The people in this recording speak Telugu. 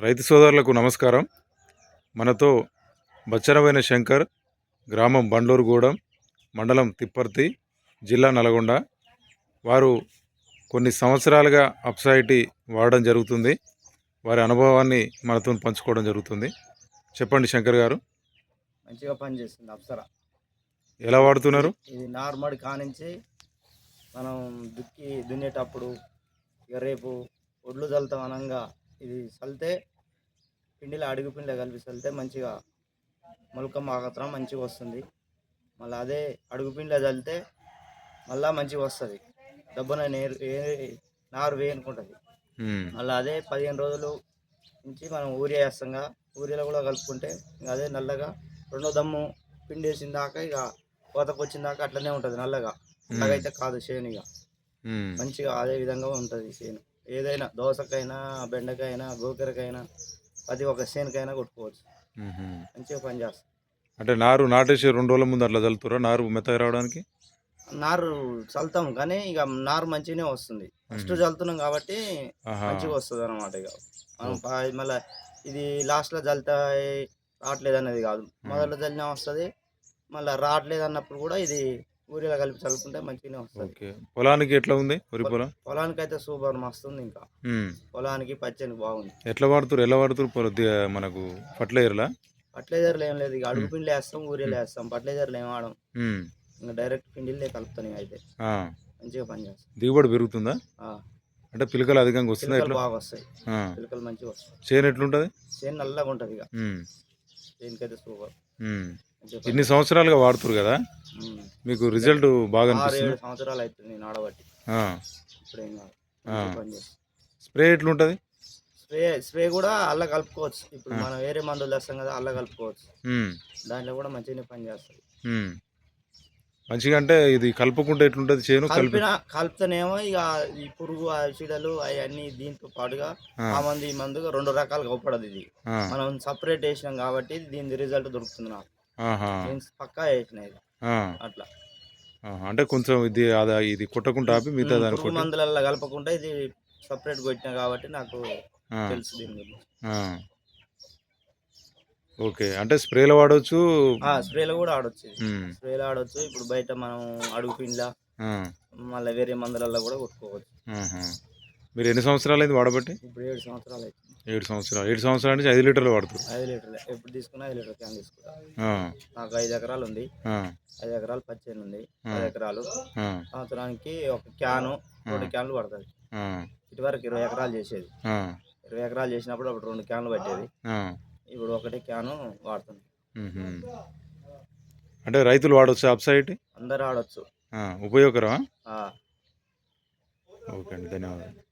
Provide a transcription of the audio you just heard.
రైతు సోదరులకు నమస్కారం. మనతో బచ్చరమైన శంకర్, గ్రామం బండ్లూరుగూడెం, మండలం తిప్పర్తి, జిల్లా నల్గొండ. వారు కొన్ని సంవత్సరాలుగా అప్సైటీ వాడడం జరుగుతుంది. వారి అనుభవాన్ని మనతో పంచుకోవడం జరుగుతుంది. చెప్పండి శంకర్ గారు. మంచిగా పనిచేస్తుంది అప్సరా. ఎలా వాడుతున్నారు? ఇది నార్మల్ కానించి మనం దున్నేటప్పుడు ఇక రేపు ఒడ్లు చల్లుతాం అనంగా ఇది చల్లితే పిండిలో అడుగు పిండిలో కలిపి చల్లితే మంచిగా మొలక మాత్రం మంచిగా వస్తుంది. మళ్ళీ అదే అడుగు పిండిలో చల్లితే మళ్ళీ మంచిగా వస్తుంది. దెబ్బన నారు వేయనుకుంటుంది. మళ్ళీ అదే 15 రోజులు నుంచి మనం ఊరియా వేస్తాంగా, ఊరియాలో కూడా కలుపుకుంటే ఇంకా అదే నల్లగా రెండో దమ్ము పిండి వేసిన దాకా ఇక కోతకు వచ్చిన దాకా అట్లనే ఉంటుంది. నల్లగా అలాగైతే కాదు చేను. ఇక మంచిగా అదే విధంగా ఉంటుంది చేను. ఏదైనా దోసకైనా, బెండకైనా, గోకరకైనా, ప్రతి ఒక్క చేనుకైనా కొట్టుకోవచ్చు. మంచిగా పని చేస్తుంది. అంటే నారు నాటేసి 2 రోజుల ముందు అట్లా చల్లుతారా నారు మెత్తగా రావడానికి? నారు చల్లుతాం కానీ ఇక నారు మంచిగానే వస్తుంది. ఫస్ట్ చల్లుతున్నాం కాబట్టి మంచిగా వస్తుంది అనమాట. ఇక మనం మళ్ళీ ఇది లాస్ట్లో చల్లితే రావట్లేదు అనేది కాదు, మొదట్లో చల్లినా వస్తుంది. మళ్ళీ రావట్లేదు అన్నప్పుడు కూడా ఇది ఊరిలో కలిపి చల్లుకుంటే మంచిగానే వస్తుంది. పొలానికి ఎట్లా ఉంది వరి పొలం? పొలానికి అయితే సూపర్ మస్తుంది. ఇంకా పొలానికి పచ్చనికి బాగుంది. ఎలా వాడుతురు మనకు ఫర్టిలైజర్లు ఏం లేదు. ఇక అడుగు పిండిలు వేస్తాం, ఊరిలో వేస్తాం. ఫర్టిలైజర్లు ఏం వాడడం. ఇంకా డైరెక్ట్ పిండిలే కలుపుతాను. అయితే మంచిగా పని చేస్తాం. దిగుబడి పెరుగుతుందా? అంటే పిలకలు అధికంగా వస్తున్నాయి? బాగా వస్తాయి. పిలకలు మంచిగా వస్తాయి. చేను ఎట్లుంటది? చేను నల్లగా ఉంటుంది. ఇక చేనుకైతే సూపర్. ఇన్ని సంవత్సరాలుగా వాడుతురు కదా, మీకు రిజల్ట్ బాగా 6-7 సంవత్సరాలు అవుతుంది నేను ఆడబట్టి. స్ప్రే ఎట్లుంటది? స్ప్రే కూడా అల్ల కలుపుకోవచ్చు. ఇప్పుడు మనం వేరే మందులు తెస్తాం కదా, అల్ల కలుపుకోవచ్చు. దాంట్లో కూడా మంచిగానే పని చేస్తుంది. మంచిగా అంటే ఇది కలుపుకుంటే ఎట్లుంటది చేను? కలుపుతానేమో ఇక ఈ పురుగు చీడలు అవన్నీ దీంతో పాటుగా ఆ మందు ఈ మందు 2 రకాలుగా ఉపడదు. ఇది మనం సపరేట్ వేసినాం కాబట్టి దీని రిజల్ట్ దొరుకుతుంది నాకు. పక్కా వేసిన ఇది అట్లా. అంటే కొంచెం ఇది కొట్టకుండా ఆపి మిగతా పురుగు మందులలో కలపకుండా ఇది సపరేట్ కొట్టినా కాబట్టి నాకు తెలుసు దీని గురించి. ఓకే, అంటే స్ప్రేలో వాడవచ్చు? స్ప్రేలో కూడా ఆడొచ్చు. స్ప్రేలో ఆడొచ్చు. ఇప్పుడు బయట మనం అడుగు పిండిలా మళ్ళీ వేరే మందులలో కూడా కొట్టుకోవచ్చు. మీరు ఎన్ని సంవత్సరాలు అయింది వాడబట్టి? ఇప్పుడు 7 సంవత్సరాలు అవుతుంది. 7 సంవత్సరాల నుంచి 5 లీటర్లు వాడుతారు? 5 లీటర్లు ఎప్పుడు తీసుకున్నా 5 లీటర్ క్యాన్ తీసుకుంటా. నాకు 5 ఎకరాలు ఉంది. 5 ఎకరాలు పచ్చేను ఉంది. 10 ఎకరాలు. సంవత్సరానికి ఒక క్యాను 2 క్యాన్లు పడుతుంది. ఇటువరకు 20 ఎకరాలు చేసేది. 20 ఎకరాలు చేసినప్పుడు అప్పుడు 2 క్యాన్లు పట్టేది. ఇప్పుడు ఒకటే క్యాను వాడుతుంది. అంటే రైతులు వాడవచ్చు అప్సైటీ? అందరు ఆడొచ్చు. ఉపయోగకరమా? ఓకే అండి, ధన్యవాదాలు.